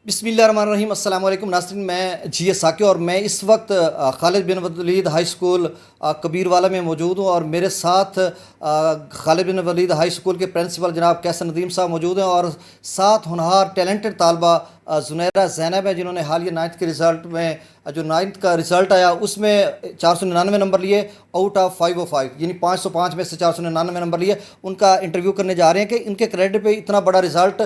بسم اللہ الرحمن الرحیم۔ السلام علیکم ناظرین، میں جی ایس ثاقب اور میں اس وقت خالد بن ولید ہائی اسکول کبیر والا میں موجود ہوں، اور میرے ساتھ خالد بن ولید ہائی اسکول کے پرنسپل جناب کیسر ندیم صاحب موجود ہیں، اور ساتھ ہونہار ٹیلنٹڈ طالبہ زنیرہ زینب ہے، جنہوں نے حالیہ 9th کے رزلٹ میں جو 9th کا رزلٹ آیا اس میں 499 نمبر لیے آؤٹ آف 505، یعنی 505 میں سے 499 نمبر لیے۔ ان کا انٹرویو کرنے جا رہے ہیں کہ ان کے کریڈٹ پہ اتنا بڑا رزلٹ،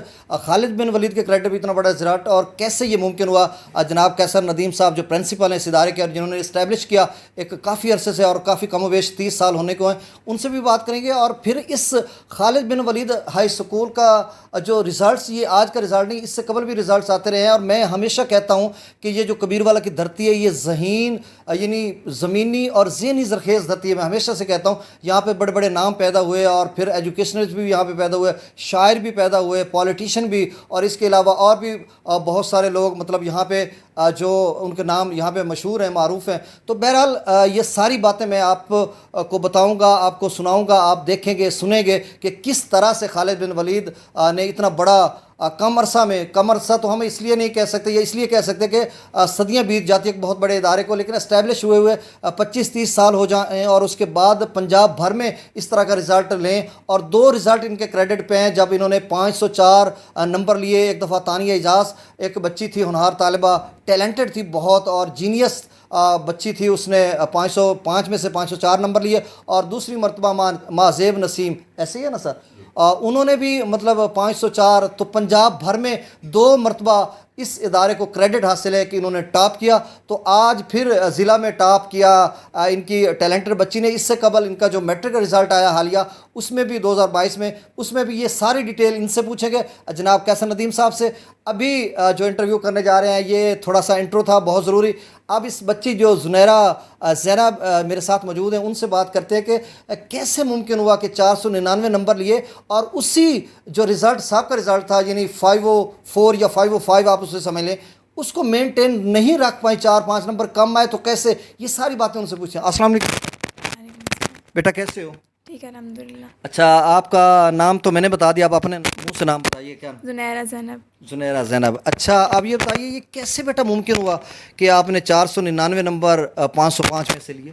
خالد بن ولید کے کریڈٹ پہ اتنا بڑا رزلٹ، اور کیسے یہ ممکن ہوا۔ جناب کیسر ندیم صاحب جو پرنسپل ہیں اس ادارے کے، اور جنہوں نے اسٹیبلش کیا ایک کافی عرصے سے، اور کافی کم و بیش 30 سال ہونے کو ہیں، ان سے بھی بات کریں گے۔ اور پھر اس خالد بن ولید ہائی اسکول کا جو رزلٹس، یہ آج کا رزلٹ نہیں، اس سے قبل بھی رزلٹس آتے رہے ہیں، اور میں ہمیشہ کہتا ہوں کہ یہ جو کبیر والا کی دھرتی ہے، یہ ذہین یعنی زمینی اور ذہنی زرخیز دھرتی ہے۔ میں ہمیشہ سے کہتا ہوں یہاں پہ بڑے بڑے نام پیدا ہوئے، اور پھر ایجوکیشنلز بھی یہاں پہ پیدا ہوئے، شاعر بھی پیدا ہوئے، پولیٹیشین بھی، اور اس کے علاوہ اور بھی بہت سارے لوگ مطلب یہاں پہ جو ان کے نام یہاں پہ مشہور ہیں، معروف ہیں۔ تو بہرحال یہ ساری باتیں میں آپ کو بتاؤں گا، آپ کو سناؤں گا، آپ دیکھیں گے، سنیں گے کہ کس طرح سے خالد بن ولید نے اتنا بڑا کم عرصہ میں، کم عرصہ تو ہم اس لیے نہیں کہہ سکتے، یہ اس لیے کہہ سکتے کہ صدیاں بیت جاتی ہیں ایک بہت بڑے ادارے کو، لیکن اسٹیبلش ہوئے 25-30 سال ہو جائیں، اور اس کے بعد پنجاب بھر میں اس طرح کا رزلٹ لیں۔ اور 2 رزلٹ ان کے کریڈٹ پہ ہیں، جب انہوں نے 504 نمبر لیے۔ ایک دفعہ تانیہ اعجاز ایک بچی تھی، ہونہار طالبہ، ٹیلنٹڈ تھی بہت اور جینیس بچی تھی، اس نے 505 میں سے 504 نمبر لیے۔ اور دوسری مرتبہ ماں زیب نسیم، ایسے ہی ہے نا سر، انہوں نے بھی مطلب 504۔ تو پنجاب بھر میں 2 مرتبہ اس ادارے کو کریڈٹ حاصل ہے کہ انہوں نے ٹاپ کیا۔ تو آج پھر ضلع میں ٹاپ کیا ان کی ٹیلنٹڈ بچی نے۔ اس سے قبل ان کا جو میٹرک کا رزلٹ آیا حالیہ، اس میں بھی 2022 میں، اس میں بھی یہ ساری ڈیٹیل ان سے پوچھیں گے، جناب کیسر ندیم صاحب سے۔ ابھی جو انٹرویو کرنے جا رہے ہیں، یہ تھوڑا سا انٹرو تھا بہت ضروری۔ اب اس بچی جو زنیرہ زینب میرے ساتھ موجود ہیں، ان سے بات کرتے ہیں کہ کیسے ممکن ہوا کہ 499 نمبر لیے، اور اسی جو رزلٹ صاحب کا رزلٹ تھا، یعنی 504 یا 505 آپ اسے سمجھ لیں، اس کو مینٹین نہیں رکھ پائیں، 4-5 نمبر کم آئے تو کیسے، یہ ساری باتیں ان سے پوچھیں۔ السلام علیکم بیٹا، کیسے ہو؟ ٹھیک ہے الحمدللہ۔ اچھا، آپ کا نام تو میں نے بتا دیا، آپ اپنے منہ سے نام بتائیے، کیا؟ زنیرہ زینب۔ زنیرہ زینب۔ اچھا، اب یہ بتائیے یہ کیسے بیٹا ممکن ہوا کہ آپ نے 499 نمبر 505 میں سے لیے؟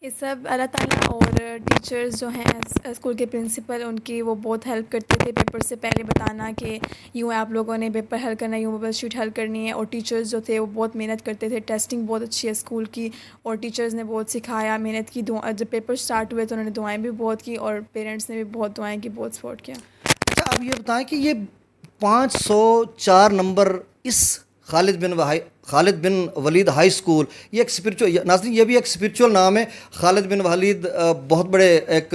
یہ سب اللہ تعالیٰ اور ٹیچرز جو ہیں اسکول کے پرنسپل، ان کی وہ بہت ہیلپ کرتے تھے پیپر سے پہلے بتانا کہ یوں آپ لوگوں نے پیپر حل کرنا ہے، یوں پیپر شیٹ حل کرنی ہے۔ اور ٹیچرز جو تھے وہ بہت محنت کرتے تھے، ٹیسٹنگ بہت اچھی ہے اسکول کی، اور ٹیچرز نے بہت سکھایا، محنت کی۔ جب پیپر سٹارٹ ہوئے تو انہوں نے دعائیں بھی بہت کی، اور پیرنٹس نے بھی بہت دعائیں کی، بہت سپورٹ کیا۔ اچھا، اب یہ بتائیں کہ یہ 504 نمبر اس خالد بن ولید ہائی اسکول، یہ ایک اسپرچول، ناظرین یہ بھی ایک اسپرچول نام ہے۔ خالد بن ولید بہت بڑے ایک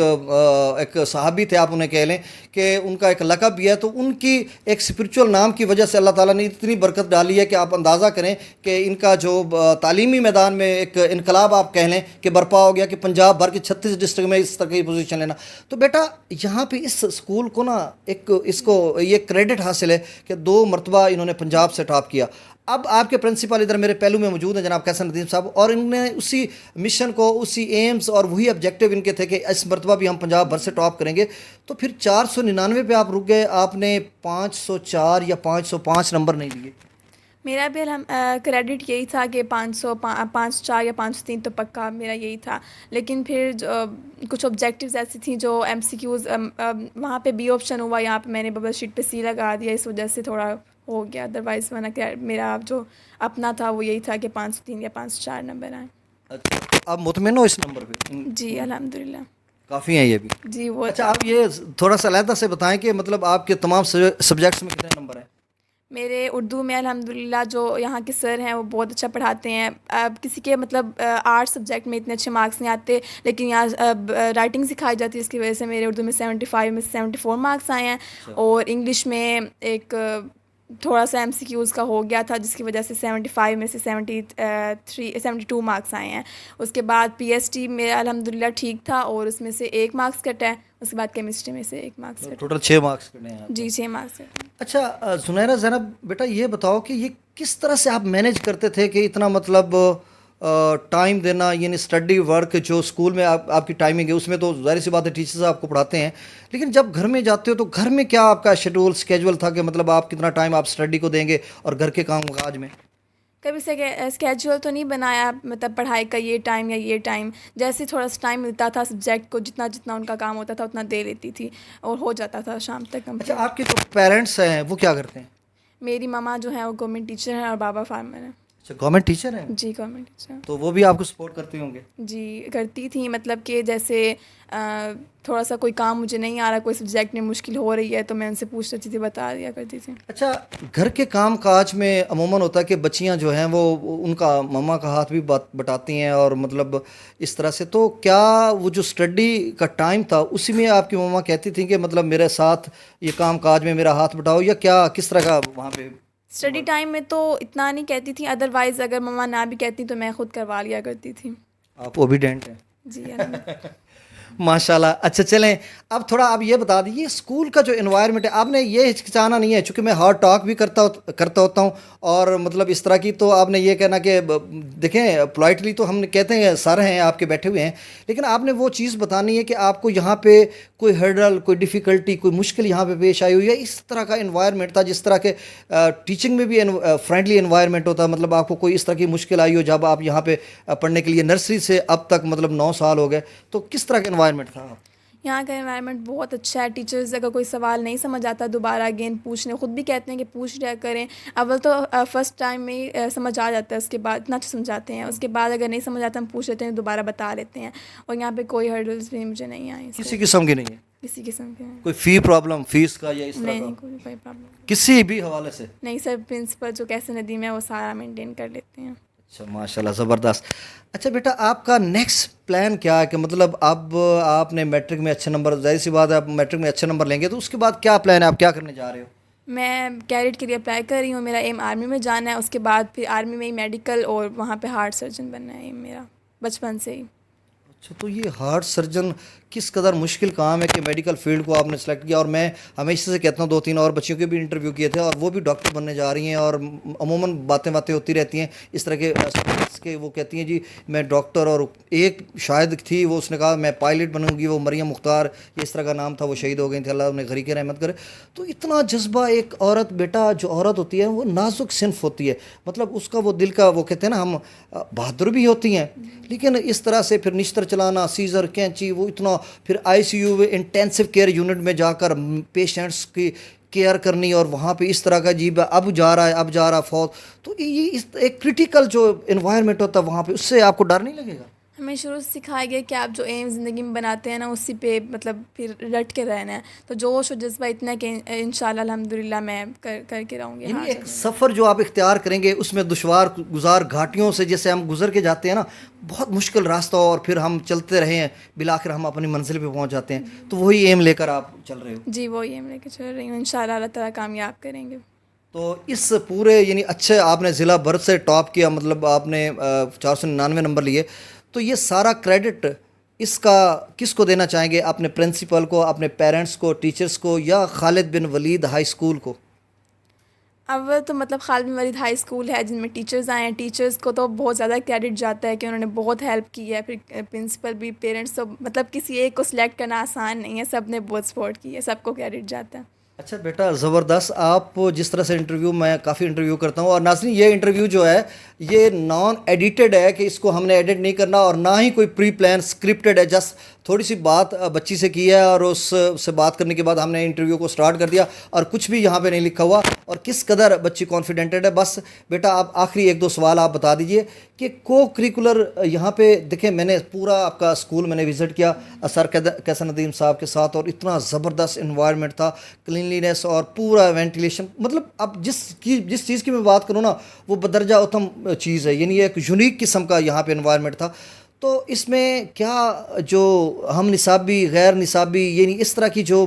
صحابی تھے، آپ انہیں کہہ لیں کہ ان کا ایک لقب بھی ہے۔ تو ان کی ایک اسپرچول نام کی وجہ سے اللہ تعالیٰ نے اتنی برکت ڈالی ہے کہ آپ اندازہ کریں کہ ان کا جو تعلیمی میدان میں ایک انقلاب آپ کہہ لیں کہ برپا ہو گیا، کہ پنجاب بھر کے 36 ڈسٹرکٹ میں اس طرح کی پوزیشن لینا۔ تو بیٹا یہاں پہ اس اسکول کو نا اس کو یہ کریڈٹ حاصل ہے کہ 2 مرتبہ انہوں نے پنجاب سے ٹاپ کیا۔ اب آپ کے پرنسپل ادھر میرے پہلو میں موجود ہیں، جناب کیسر ندیم صاحب، اور انہوں نے اسی مشن کو، اسی ایمز اور وہی آبجیکٹیو ان کے تھے کہ اس مرتبہ بھی ہم پنجاب بھر سے ٹاپ کریں گے۔ تو پھر 499 پہ آپ رک گئے، آپ نے 504 یا 505 نمبر نہیں لیے؟ میرا بھی کریڈٹ یہی تھا کہ 504 یا 503 تو پکا میرا یہی تھا، لیکن پھر کچھ آبجیکٹیوز ایسی تھیں جو ایم سی کیوز، وہاں پہ بی آپشن ہوا، یہاں پہ میں نے ببل شیٹ پہ سی لگا دیا، اس وجہ سے تھوڑا ہو گیا، ادروائز ورنہ کہ میرا جو اپنا تھا وہ یہی تھا کہ 503 یا 504 نمبر آئیں۔ اچھا، آپ مطمئن ہو اس نمبر پہ؟ جی الحمدللہ، کافی ہیں یہ بھی؟ جی وہ۔ اچھا، آپ یہ تھوڑا سا علیحدہ سے بتائیں کہ مطلب آپ کے تمام سبجیکٹس میں کتنے نمبر ہیں؟ میرے اردو میں الحمدللہ جو یہاں کے سر ہیں وہ بہت اچھا پڑھاتے ہیں۔ اب کسی کے مطلب آرٹ سبجیکٹ میں اتنے اچھے مارکس نہیں آتے، لیکن یہاں رائٹنگ سکھائی جاتی ہے، اس کی وجہ سے میرے اردو میں 75 میں 74 مارکس آئے ہیں، اور انگلش میں ایک تھوڑا سا ایم سی کیوز کا ہو گیا تھا، جس کی وجہ سے 75 میں سے 72 مارکس آئے ہیں۔ اس کے بعد پی ایس ٹی میرا الحمدللہ ٹھیک تھا، اور اس میں سے 1 مارکس کٹا ہے، اس کے بعد کیمسٹری میں سے 1 مارکس کٹا، ٹوٹل 6 مارکس کٹے ہیں؟ جی 6 مارکس کٹے۔ اچھا زنیرہ زینب بیٹا، یہ بتاؤ کہ یہ کس طرح سے آپ مینیج کرتے تھے کہ اتنا مطلب ٹائم دینا یعنی اسٹڈی ورک جو اسکول میں آپ کی ٹائمنگ ہے اس میں تو ظاہر سی بات ہے ٹیچرز آپ کو پڑھاتے ہیں، لیکن جب گھر میں جاتے ہو تو گھر میں کیا آپ کا شیڈول اسکیجول تھا کہ مطلب آپ کتنا ٹائم آپ اسٹڈی کو دیں گے اور گھر کے کام کاج میں؟ کبھی سے اسکیجول تو نہیں بنایا مطلب پڑھائی کا یہ ٹائم یا یہ ٹائم، جیسے تھوڑا سا ٹائم ملتا تھا سبجیکٹ کو، جتنا جتنا ان کا کام ہوتا تھا اتنا دے لیتی تھی اور ہو جاتا تھا شام تک اچھا، کمپلیٹ۔ آپ کے جو پیرنٹس ہیں وہ کیا کرتے ہیں؟ میری ماما جو ہیں وہ گورنمنٹ ٹیچر ہیں اور بابا فارمر ہیں۔ اچھا، گورنمنٹ ٹیچر ہیں؟ جی گورنمنٹ ٹیچر۔ تو وہ بھی آپ کو سپورٹ کرتے ہوں گے؟ جی کرتی تھیں، مطلب کہ جیسے تھوڑا سا کوئی کام مجھے نہیں آ رہا، کوئی سبجیکٹ میں مشکل ہو رہی ہے تو میں ان سے پوچھ لیتی تھی، بتا دیا کرتی تھی۔ اچھا، گھر کے کام کاج میں عموماً ہوتا ہے کہ بچیاں جو ہیں وہ ان کا مما کا ہاتھ بھی بٹاتی ہیں اور مطلب اس طرح سے، تو کیا وہ جو اسٹڈی کا ٹائم تھا اسی میں آپ کی مما کہتی تھیں کہ مطلب میرے ساتھ یہ کام کاج میں میرا ہاتھ بٹاؤ، یا کیا کس طرح کا وہاں پہ؟ اسٹڈی ٹائم میں تو اتنا نہیں کہتی تھیں، ادروائز اگر مما نہ بھی کہتی تو میں خود کروا لیا کرتی تھی۔ آپ اوبیڈینٹ ہیں؟ جی ماشاء اللہ۔ اچھا چلیں، اب تھوڑا آپ یہ بتا دیجیے اسکول کا جو انوائرمنٹ ہے، آپ نے یہ ہچکچانا نہیں ہے چونکہ میں ہارڈ ٹاک بھی کرتا ہوتا ہوں اور مطلب اس طرح کی، تو آپ نے یہ کہنا کہ دیکھیں پولائٹلی تو ہم کہتے ہیں سر ہیں آپ کے بیٹھے ہوئے ہیں، لیکن آپ نے وہ چیز بتانی ہے کہ آپ کو یہاں پہ کوئی ہرڈل، کوئی ڈیفیکلٹی، کوئی مشکل یہاں پہ پیش آئی ہوئی ہے، اس طرح کا انوائرمنٹ تھا جس طرح کے ٹیچنگ میں بھی فرینڈلی انوائرمنٹ ہوتا ہے، مطلب آپ کو کوئی اس طرح کی مشکل آئی ہو جب آپ یہاں پہ پڑھنے کے لیے نرسری سے اب تک مطلب 9 سال ہو گئے، تو کس طرح کا انوائرمنٹ تھا؟ یہاں کا انوائرمنٹ بہت اچھا ہے، ٹیچرز اگر کوئی سوال نہیں سمجھ آتا دوبارہ اگین پوچھنے، خود بھی کہتے ہیں کہ پوچھ لیا کریں، اول تو فرسٹ ٹائم میں ہی سمجھ آ جاتا ہے، اس کے بعد اتنا اچھا سمجھاتے ہیں، اس کے بعد اگر نہیں سمجھ آتا ہم پوچھ لیتے ہیں، دوبارہ بتا لیتے ہیں، اور یہاں پہ کوئی ہرڈلز بھی مجھے نہیں آئے کسی قسم کی نہیں ہے؟ کسی قسم کے کوئی فی پرابلم، فیس کا یا اس طرح نہیں، کا؟ نہیں کوئی پرابلم کسی بھی حوالے سے؟ نہیں سر، پرنسپل جو کیسے ندیم ہے وہ سارا مینٹین کر لیتے ہیں۔ اچھا ماشاء اللہ، زبردست۔ اچھا بیٹا، آپ کا نیکسٹ پلان کیا ہے کہ مطلب اب آپ نے میٹرک میں اچھے نمبر، ظاہر سی بات ہے آپ میٹرک میں اچھے نمبر لیں گے تو اس کے بعد کیا پلان ہے، آپ کیا کرنے جا رہے ہو؟ میں کیڈٹ کے لیے اپلائی کر رہی ہوں، میرا ایم آرمی میں جانا ہے، اس کے بعد پھر آرمی میں ہی میڈیکل اور وہاں پہ ہارٹ سرجن بننا ہے میرا بچپن سے ہی۔ اچھا، تو یہ ہارٹ سرجن کس قدر مشکل کام ہے کہ میڈیکل فیلڈ کو آپ نے سلیکٹ کیا، اور میں ہمیشہ سے کہتا ہوں 2-3 اور بچیوں کے بھی انٹرویو کیے تھے اور وہ بھی ڈاکٹر بننے جا رہی ہیں، اور عموماً باتیں ہوتی رہتی ہیں اس طرح کے اسٹوڈنٹس کے، وہ کہتی ہیں جی میں ڈاکٹر، اور ایک شاید تھی وہ اس نے کہا میں پائلٹ بنوں گی، وہ مریم مختار یہ اس طرح کا نام تھا، وہ شہید ہو گئی تھی، اللہ انہیں غریق رحمت کرے۔ تو اتنا جذبہ ایک عورت، بیٹا جو عورت ہوتی ہے وہ نازک صنف ہوتی ہے، مطلب اس کا وہ دل کا، وہ کہتے ہیں نا ہم بہادر بھی ہوتی ہیں، لیکن اس طرح سے پھر نشتر چلانا، سیزر، کینچی، وہ اتنا پھر آئی سی یو انٹینسو کیئر یونٹ میں جا کر پیشنٹس کی کیئر کرنی، اور وہاں پہ اس طرح کا جی اب جا رہا فوت، تو یہ ایک کرٹیکل جو انوائرمنٹ ہوتا ہے وہاں پہ، اس سے آپ کو ڈر نہیں لگے گا؟ ہمیں شروع سے سکھایا گیا کہ آپ جو ایم زندگی میں بناتے ہیں نا اسی پہ مطلب پھر رٹ کے رہنا ہے، تو جوش و جذبہ اتنا ہے کہ انشاءاللہ الحمدللہ میں کر کے رہوں گی۔ یعنی ایک سفر جو آپ اختیار کریں گے اس میں دشوار گزار گھاٹیوں سے جیسے ہم گزر کے جاتے ہیں نا، بہت مشکل راستہ ہو، اور پھر ہم چلتے رہے ہیں، بالآخر ہم اپنی منزل پہ پہنچ جاتے ہیں، تو وہی ایم لے کر آپ چل رہے ہو؟ جی وہی ایم لے کے چل رہی ہوں، انشاءاللہ اللہ تعالیٰ کامیاب کریں گے۔ تو اس پورے یعنی اچھے آپ نے ضلع بھر سے ٹاپ کیا، مطلب آپ نے 499 نمبر لیے، تو یہ سارا کریڈٹ اس کا کس کو دینا چاہیں گے؟ اپنے پرنسپل کو، اپنے پیرنٹس کو، ٹیچرز کو، یا خالد بن ولید ہائی اسکول کو؟ اول تو مطلب خالد بن ولید ہائی اسکول ہے جن میں ٹیچرز آئے ہیں، ٹیچرز کو تو بہت زیادہ کریڈٹ جاتا ہے کہ انہوں نے بہت ہیلپ کی ہے، پھر پرنسپل بھی، پیرنٹس، تو مطلب کسی ایک کو سلیکٹ کرنا آسان نہیں ہے، سب نے بہت سپورٹ کی ہے، سب کو کریڈٹ جاتا ہے۔ اچھا بیٹا زبردست، آپ جس طرح سے انٹرویو، میں کافی انٹرویو کرتا ہوں، اور ناظرین یہ انٹرویو جو ہے یہ نان ایڈیٹڈ ہے کہ اس کو ہم نے ایڈٹ نہیں کرنا، اور نہ ہی کوئی پری پلان اسکرپٹڈ ہے، جسٹ تھوڑی سی بات بچی سے کی ہے اور اس سے بات کرنے کے بعد ہم نے انٹرویو کو سٹارٹ کر دیا، اور کچھ بھی یہاں پہ نہیں لکھا ہوا، اور کس قدر بچی کانفیڈنٹڈ ہے۔ بس بیٹا آپ آخری 1-2 سوال آپ بتا دیجئے کہ کو کریکولر یہاں پہ دیکھیں، میں نے پورا آپ کا اسکول میں نے وزٹ کیا سر کیسر ندیم صاحب کے ساتھ، اور اتنا زبردست انوائرمنٹ تھا، کلینلینس اور پورا وینٹیلیشن، مطلب اب جس چیز کی میں بات کروں نا وہ بدرجہ اتم چیز ہے، یعنی ایک یونیک قسم کا یہاں پہ انوائرمنٹ تھا۔ تو اس میں کیا جو ہم نصابی، غیر نصابی، یعنی اس طرح کی جو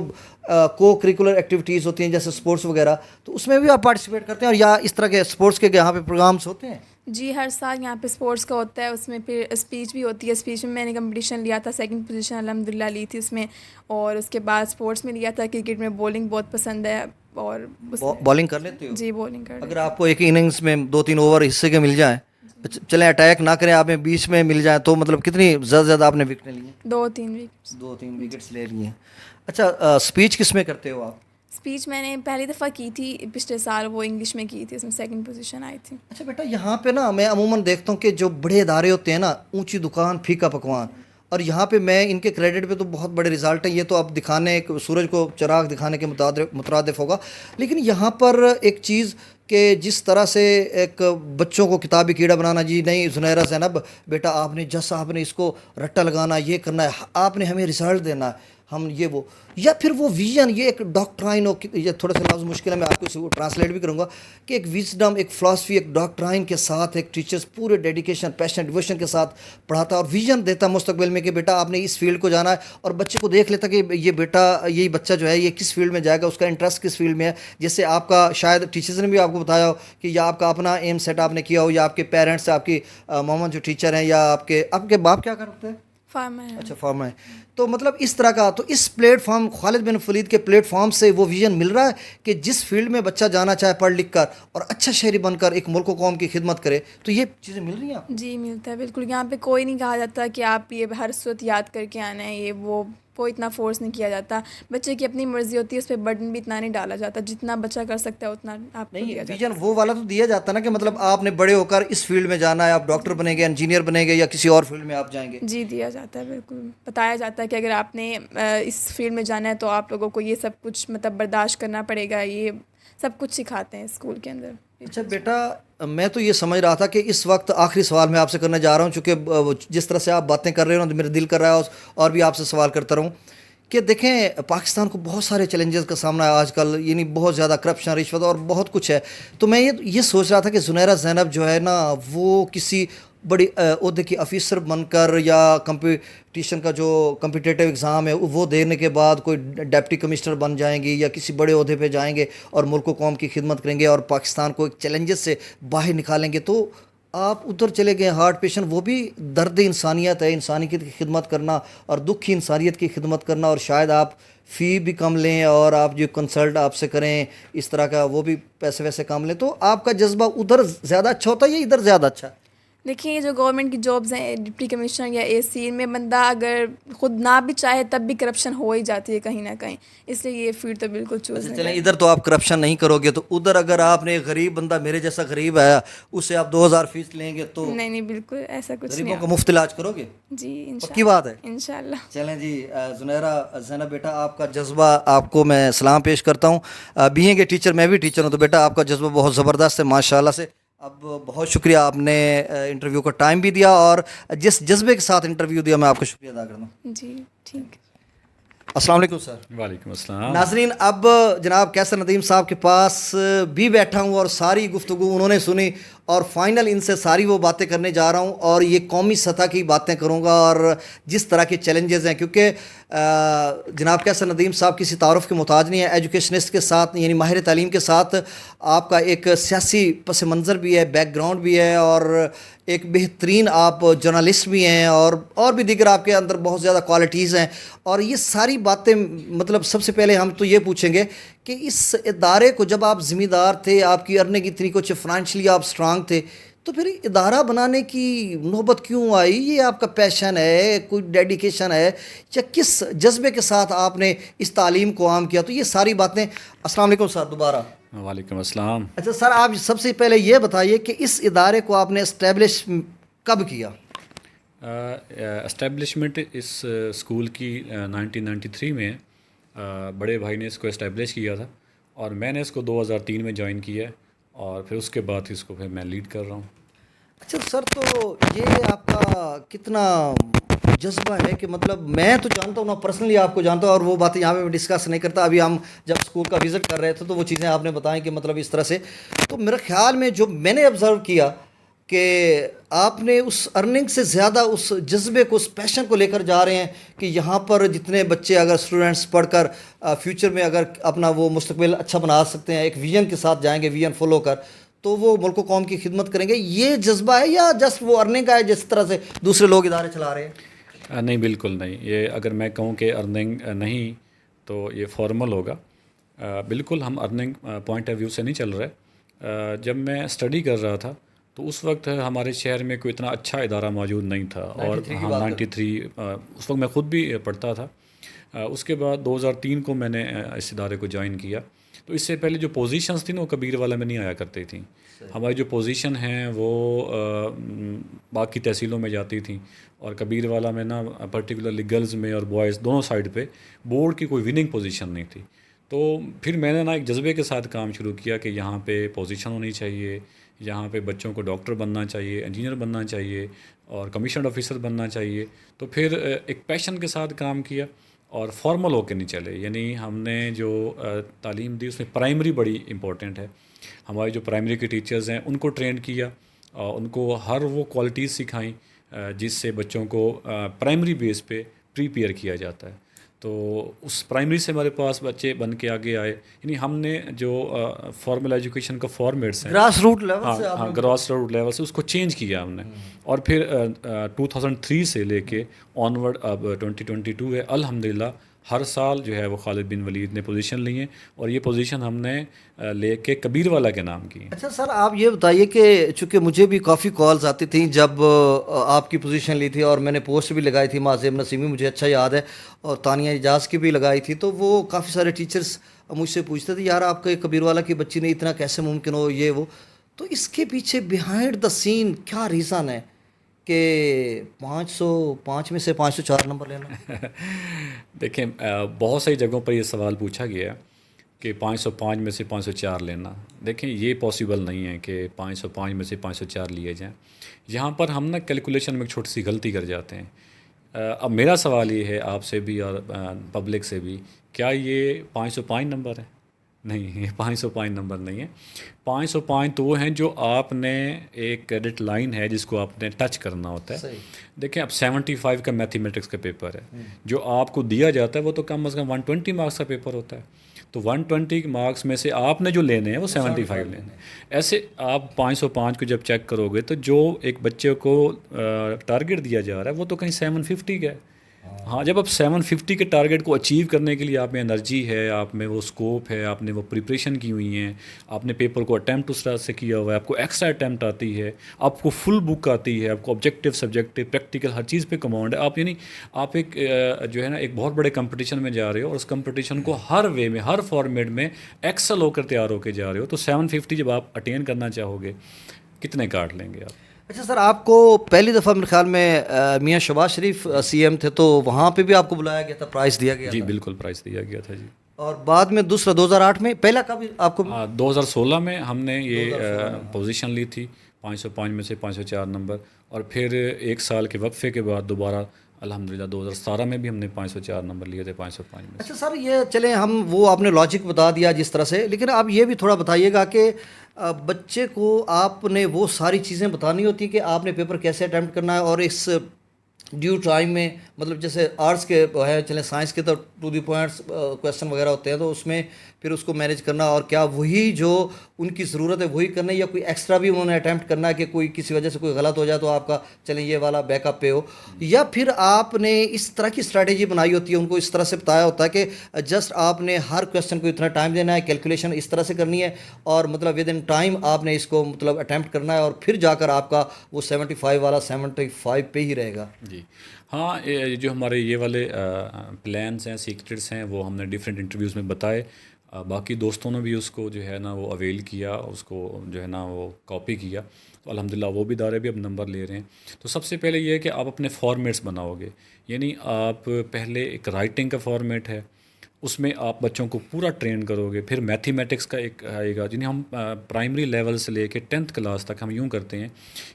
کو کریکولر ایکٹیویٹیز ہوتی ہیں جیسے سپورٹس وغیرہ، تو اس میں بھی آپ پارٹیسپیٹ کرتے ہیں، اور یا اس طرح کے سپورٹس کے یہاں پہ پروگرامس ہوتے ہیں؟ جی ہر سال یہاں پہ اسپورٹس کا ہوتا ہے، اس میں پھر اسپیچ بھی ہوتی ہے، اسپیچ میں نے کمپٹیشن لیا تھا، 2nd پوزیشن الحمدللہ لی تھی اس میں، اور اس کے بعد اسپورٹس میں لیا تھا، کرکٹ میں بولنگ بہت پسند ہے، اور بالنگ کر لیتے ہو؟ جی بولنگ کر اگر آپ کو ایک اننگز میں 2-3 اوور حصے کے مل جائیں چلیں اٹیک نہ کریں آپ میں بیچ میں مل جائیں تو مطلب کتنی زیادہ زیادہ آپ نے وکٹیں لی ہیں؟ 2-3 وکٹس. 2-3 وکٹس لے لی ہیں. اچھا اسپیچ کس میں کرتے ہو آپ؟ اسپیچ میں نے پہلی دفعہ کی تھی پچھلے سال, وہ انگلش میں کی تھی, اس میں 2nd پوزیشن آئی تھی. اچھا بیٹا یہاں پہ نا میں عموماً دیکھتا ہوں کہ جو بڑے ادارے ہوتے ہیں نا, اونچی دکان پھیکا پکوان, اور یہاں پہ میں ان کے کریڈٹ پہ تو بہت بڑے رزلٹ ہیں. یہ تو اب دکھانے سورج کو چراغ دکھانے کے مترادف ہوگا, لیکن یہاں پر ایک چیز کہ جس طرح سے ایک بچوں کو کتابی کیڑا بنانا, جی نہیں زنیرہ زینب بیٹا آپ نے جیسا آپ نے اس کو رٹا لگانا, یہ کرنا ہے, آپ نے ہمیں رزلٹ دینا ہے, ہم یہ وہ, یا پھر وہ ویژن, یہ ایک ڈاکٹرائن ہو, یہ تھوڑا سا لفظ مشکل ہے میں آپ کو اس کو ٹرانسلیٹ بھی کروں گا, کہ ایک وزڈم, ایک فلاسفی, ایک ڈاکٹرائن کے ساتھ ایک ٹیچرز پورے ڈیڈیکیشن, پیشن, ڈیووشن کے ساتھ پڑھاتا ہے اور ویژن دیتا مستقبل میں کہ بیٹا آپ نے اس فیلڈ کو جانا ہے, اور بچے کو دیکھ لیتا کہ یہ بیٹا, یہی بچہ جو ہے یہ کس فیلڈ میں جائے گا, اس کا انٹرسٹ کس فیلڈ میں ہے. جیسے آپ کا شاید ٹیچرز نے بھی آپ کو بتایا ہو کہ یا آپ کا اپنا ایم سیٹ آپ نے کیا ہو, یا آپ کے پیرنٹس, آپ کی ماما جو ٹیچر ہیں, یا آپ کے باپ کیا کرتے ہیں؟ فارمر ہے. اچھا فارمر ہے. تو مطلب اس طرح کا, تو اس پلیٹ فارم خالد بن ولید کے پلیٹ فارم سے وہ ویژن مل رہا ہے کہ جس فیلڈ میں بچہ جانا چاہے پڑھ لکھ کر اور اچھا شہری بن کر ایک ملک و قوم کی خدمت کرے, تو یہ چیزیں مل رہی ہیں آپ کو؟ جی ملتا ہے بالکل. یہاں پہ کوئی نہیں کہا جاتا کہ آپ یہ ہر صورت یاد کر کے آنا ہے, یہ وہ اتنا فورس نہیں کیا جاتا. بچے کی اپنی مرضی ہوتی ہے, اس پہ برڈن بھی اتنا نہیں ڈالا جاتا, جتنا بچہ کر سکتا ہے اتنا آپ کو دیا نہیں جاتا ہے. ویژن وہ والا تو دیا جاتا نا کہ مطلب آپ نے بڑے ہو کر اس فیلڈ میں جانا ہے, آپ ڈاکٹر بنیں گے, انجینئر بنیں گے, یا کسی اور فیلڈ میں آپ جائیں گے. جی دیا جاتا ہے بالکل. بتایا جاتا ہے کہ اگر آپ نے اس فیلڈ میں جانا ہے تو آپ لوگوں کو یہ سب کچھ مطلب برداشت کرنا پڑے گا, یہ سب کچھ سکھاتے ہیں اسکول کے اندر. اچھا بیٹا میں تو یہ سمجھ رہا تھا کہ اس وقت آخری سوال میں آپ سے کرنے جا رہا ہوں, چونکہ جس طرح سے آپ باتیں کر رہے ہو نا تو میرا دل کر رہا ہے اور بھی آپ سے سوال کرتا رہوں کہ دیکھیں پاکستان کو بہت سارے چیلنجز کا سامنا ہے آج کل, یعنی بہت زیادہ کرپشن, رشوت اور بہت کچھ ہے. تو میں یہ سوچ رہا تھا کہ زنیرہ زینب جو ہے نا وہ کسی بڑی عہدے کی افیسر بن کر, یا کمپٹیشن کا جو کمپٹیٹیو ایگزام ہے وہ دینے کے بعد کوئی ڈپٹی کمشنر بن جائیں گی, یا کسی بڑے عہدے پہ جائیں گے اور ملک و قوم کی خدمت کریں گے اور پاکستان کو ایک چیلنجز سے باہر نکالیں گے. تو آپ ادھر چلے گئے ہارٹ پیشنٹ, وہ بھی درد انسانیت ہے, انسانیت کی خدمت کرنا اور دکھ کی انسانیت کی خدمت کرنا, اور شاید آپ فی بھی کم لیں اور آپ جو کنسلٹ آپ سے کریں اس طرح کا وہ بھی پیسے ویسے کم لیں. تو آپ کا جذبہ ادھر زیادہ اچھا ہوتا ہے یا ادھر زیادہ اچھا؟ دیکھیں یہ جو گورنمنٹ کی جابز ہیں, ڈپٹی کمشنر یا اے سی, ان میں بندہ اگر خود نہ بھی چاہے تب بھی کرپشن ہو ہی جاتی ہے کہیں نہ کہیں, اس لیے یہ فیلڈ تو بالکل چوز نہیں. چلیں ادھر تو آپ کرپشن نہیں کرو گے, تو ادھر اگر آپ نے غریب بندہ, میرے جیسا غریب ہے, اس سے آپ 2000 فیس لیں گے تو نہیں بالکل ایسا کچھ نہیں. غریبوں کا مفت علاج کرو گے؟ جی پکی بات ہے انشاءاللہ. چلیں جی زنیرہ زینب بیٹا آپ کا جذبہ, آپ کو میں سلام پیش کرتا ہوں. بی اے کے ٹیچر, میں بھی ٹیچر ہوں, تو بیٹا آپ کا جذبہ بہت زبردست ہے ماشاءاللہ سے. اب بہت شکریہ, آپ نے انٹرویو کا ٹائم بھی دیا, اور جس جذبے کے ساتھ انٹرویو دیا میں آپ کا شکریہ ادا کرتا ہوں. جی ٹھیک. السلام علیکم سر. وعلیکم السلام. ناظرین اب جناب کیسر ندیم صاحب کے پاس بھی بیٹھا ہوں اور ساری گفتگو انہوں نے سنی, اور فائنل ان سے ساری وہ باتیں کرنے جا رہا ہوں, اور یہ قومی سطح کی باتیں کروں گا, اور جس طرح کے چیلنجز ہیں, کیونکہ جناب کیسر ندیم صاحب کسی تعارف کے محتاج نہیں ہے. ایجوکیشنسٹ کے ساتھ, یعنی ماہر تعلیم کے ساتھ آپ کا ایک سیاسی پس منظر بھی ہے, بیک گراؤنڈ بھی ہے, اور ایک بہترین آپ جرنلسٹ بھی ہیں, اور بھی دیگر آپ کے اندر بہت زیادہ کوالٹیز ہیں. اور یہ ساری باتیں مطلب سب سے پہلے ہم تو یہ پوچھیں گے کہ اس ادارے کو جب آپ ذمہ دار تھے, آپ کی ارننگ اتنی کچھ فائنینشلی آپ اسٹرانگ تھے, تو پھر ادارہ بنانے کی نوبت کیوں آئی؟ یہ آپ کا پیشن ہے, کوئی ڈیڈیکیشن ہے, یا کس جذبے کے ساتھ آپ نے اس تعلیم کو عام کیا؟ تو یہ ساری باتیں. السلام علیکم سر دوبارہ. وعلیکم السلام. اچھا سر, آپ سب سے پہلے یہ بتائیے کہ اس ادارے کو آپ نے اسٹیبلش کب کیا؟ اسٹیبلشمنٹ اس اسکول کی 1993 میں بڑے بھائی نے اس کو اسٹیبلش کیا تھا, اور میں نے اس کو 2003 میں جوائن کیا ہے, اور پھر اس کے بعد اس کو پھر میں لیڈ کر رہا ہوں. اچھا سر, تو یہ آپ کا کتنا جذبہ ہے کہ مطلب میں تو جانتا ہوں نا, پرسنلی آپ کو جانتا ہوں, اور وہ باتیں یہاں پہ میں ڈسکس نہیں کرتا. ابھی ہم جب اسکول کا وزٹ کر رہے تھے تو وہ چیزیں آپ نے بتائیں کہ مطلب اس طرح سے. تو میرے خیال میں جو میں نے آبزرو کیا کہ آپ نے اس ارننگ سے زیادہ اس جذبے کو, اس پیشن کو لے کر جا رہے ہیں کہ یہاں پر جتنے بچے اگر اسٹوڈنٹس پڑھ کر فیوچر میں اگر اپنا وہ مستقبل اچھا بنا سکتے ہیں, ایک ویژن کے ساتھ جائیں گے, ویژن فالو کر, تو وہ ملک و قوم کی خدمت کریں گے. یہ جذبہ ہے یا جسٹ وہ ارننگ کا ہے جس طرح سے دوسرے لوگ ادارے چلا رہے ہیں؟ نہیں بالکل نہیں. یہ اگر میں کہوں کہ ارننگ نہیں تو یہ فارمل ہوگا. بالکل ہم ارننگ پوائنٹ آف ویو سے نہیں چل رہے. جب میں اسٹڈی کر رہا تھا تو اس وقت ہمارے شہر میں کوئی اتنا اچھا ادارہ موجود نہیں تھا، اور 93 اس وقت میں خود بھی پڑھتا تھا۔ اس کے بعد 2003 کو میں نے اس ادارے کو جوائن کیا۔ تو اس سے پہلے جو پوزیشنز تھیں وہ کبیر والا میں نہیں آیا کرتی تھیں۔ ہماری جو پوزیشن ہیں وہ باقی تحصیلوں میں جاتی تھیں، اور کبیر والا میں نا پرٹیکولرلی گرلز میں اور بوائز دونوں سائڈ پہ بورڈ کی کوئی وننگ پوزیشن نہیں تھی۔ تو پھر میں نے نا ایک جذبے کے ساتھ کام شروع کیا کہ یہاں پہ پوزیشن ہونی چاہیے، یہاں پہ بچوں کو ڈاکٹر بننا چاہیے، انجینئر بننا چاہیے، اور کمیشنڈ آفیسر بننا چاہیے۔ تو پھر ایک پیشن کے ساتھ کام کیا، اور فارمل ہو کے نہیں چلے۔ یعنی ہم نے جو تعلیم دی اس میں پرائمری بڑی امپورٹنٹ ہے۔ ہمارے جو پرائمری کے ٹیچرز ہیں ان کو ٹرین کیا، اور ان کو ہر وہ کوالٹیز سکھائیں جس سے بچوں کو پرائمری بیس پہ پریپیئر کیا جاتا ہے۔ تو اس پرائمری سے ہمارے پاس بچے بن کے آگے آئے۔ یعنی ہم نے جو فارمل ایجوکیشن کا فارمیٹس ہیں گراس روٹ لیول سے ہاں گراس روٹ لیول سے اس کو چینج کیا ہم نے، اور پھر 2003 سے لے کے آنورڈ اب 2022 ہے، الحمدللہ ہر سال جو ہے وہ خالد بن ولید نے پوزیشن لی ہیں، اور یہ پوزیشن ہم نے لے کے کبیر والا کے نام کی ہے۔ اچھا سر، آپ یہ بتائیے کہ چونکہ مجھے بھی کافی کالز آتی تھیں جب آپ کی پوزیشن لی تھی، اور میں نے پوسٹ بھی لگائی تھی، معظم نسیمی مجھے اچھا یاد ہے، اور تانیہ اجاز کی بھی لگائی تھی، تو وہ کافی سارے ٹیچرز مجھ سے پوچھتے تھے یار آپ کے کبیر والا کی بچی نے اتنا کیسے ممکن ہو یہ وہ۔ تو اس کے پیچھے بیہائنڈ دا سین کیا ریزن ہے کہ 505 میں سے 504 نمبر لینا؟ دیکھیں بہت ساری جگہوں پر یہ سوال پوچھا گیا ہے کہ 505 میں سے 504 لینا۔ دیکھیں یہ پاسبل نہیں ہے کہ 505 میں سے 504 لیے جائیں۔ یہاں پر ہم نا کیلکولیشن میں ایک چھوٹی سی غلطی کر جاتے ہیں۔ اب میرا سوال یہ ہے آپ سے بھی اور پبلک سے بھی، کیا یہ 505 نمبر ہے؟ نہیں، یہ 505 نمبر نہیں ہے۔ 505 تو وہ ہیں جو آپ نے ایک کریڈٹ لائن ہے جس کو آپ نے ٹچ کرنا ہوتا ہے۔ دیکھیں اب 75 کا میتھمیٹکس کا پیپر ہے، جو آپ کو دیا جاتا ہے وہ تو کم از کم 120 مارکس کا پیپر ہوتا ہے۔ تو 120 مارکس میں سے آپ نے جو لینے ہیں وہ 75 لینے ہیں۔ ایسے آپ 505 کو جب چیک کرو گے تو جو ایک بچے کو ٹارگٹ دیا جا رہا ہے وہ تو کہیں 750 کا ہے۔ ہاں، جب آپ 750 کے ٹارگٹ کو اچیو کرنے کے لیے آپ میں انرجی ہے، آپ میں وہ اسکوپ ہے، آپ نے وہ پریپریشن کی ہوئی ہیں، آپ نے پیپر کو اٹیمپٹ اس طرح سے کیا ہوا ہے، آپ کو ایکسٹرا اٹیمپٹ آتی ہے، آپ کو فل بک آتی ہے، آپ کو آبجیکٹیو سبجیکٹیو پریکٹیکل ہر چیز پہ کمانڈ ہے۔ آپ یعنی آپ ایک جو ہے نا ایک بہت بڑے کمپٹیشن میں جا رہے ہو، اور اس کمپٹیشن کو ہر وے میں ہر فارمیٹ میں ایکسل ہو کر تیار ہو کے جا رہے ہو۔ تو 750 جب آپ اٹین کرنا چاہو گے کتنے کاٹ لیں گے آپ؟ اچھا سر، آپ کو پہلی دفعہ میرے خیال میں میاں شہباز شریف سی ایم تھے، تو وہاں پہ بھی آپ کو بلایا گیا تھا، پرائز دیا گیا جی تھا؟ بالکل پرائز دیا گیا تھا جی۔ اور بعد میں دوسرا 2008 میں، پہلا کب آپ کو؟ 2016 میں ہم نے یہ پوزیشن لی تھی 505 میں سے 504 نمبر، اور پھر ایک سال کے وقفے کے بعد دوبارہ الحمدللہ 2017 میں بھی ہم نے 504 نمبر لیے تھے 505 میں سے۔ اچھا سر، یہ چلیں ہم وہ آپ نے لاجک بتا دیا جس طرح سے، لیکن آپ یہ بھی تھوڑا بتائیے گا کہ بچے کو آپ نے وہ ساری چیزیں بتانی ہوتی کہ آپ نے پیپر کیسے اٹیمپٹ کرنا ہے، اور اس ڈیو ٹائم میں، مطلب جیسے آرٹس کے ہے، چلیں سائنس کے تو ٹو دی پوائنٹس کویسچن وغیرہ ہوتے ہیں، تو اس میں پھر اس کو مینیج کرنا، اور کیا وہی جو ان کی ضرورت ہے وہی کرنا ہے، یا کوئی ایکسٹرا بھی انہوں نے اٹیمپٹ کرنا ہے کہ کوئی کسی وجہ سے کوئی غلط ہو جائے تو آپ کا چلیں یہ والا بیک اپ پہ ہو، یا پھر آپ نے اس طرح کی اسٹریٹجی بنائی ہوتی ہے، ان کو اس طرح سے بتایا ہوتا ہے کہ جسٹ آپ نے ہر کویسچن کو اتنا ٹائم دینا ہے، کیلکولیشن اس طرح سے کرنی ہے، اور مطلب ود ان ٹائم آپ نے اس کو مطلب اٹیمپٹ کرنا ہے، اور پھر جا کر آپ کا وہ 75 والا 75 پہ ہی رہے گا؟ جی ہاں، جو ہمارے یہ والے پلانس ہیں، سیکرٹس ہیں، وہ ہم نے ڈیفرینٹ انٹرویوز میں بتائے۔ باقی دوستوں نے بھی اس کو جو ہے نا وہ اویل کیا، اس کو جو ہے نا وہ کاپی کیا، تو الحمدللہ وہ بھی ادارے بھی اب نمبر لے رہے ہیں۔ تو سب سے پہلے یہ ہے کہ آپ اپنے فارمیٹس بناؤ گے، یعنی آپ پہلے ایک رائٹنگ کا فارمیٹ ہے، اس میں آپ بچوں کو پورا ٹرین کرو گے۔ پھر میتھمیٹکس کا ایک آئے گا، جنہیں ہم پرائمری لیول سے لے کے 10th کلاس تک ہم یوں کرتے ہیں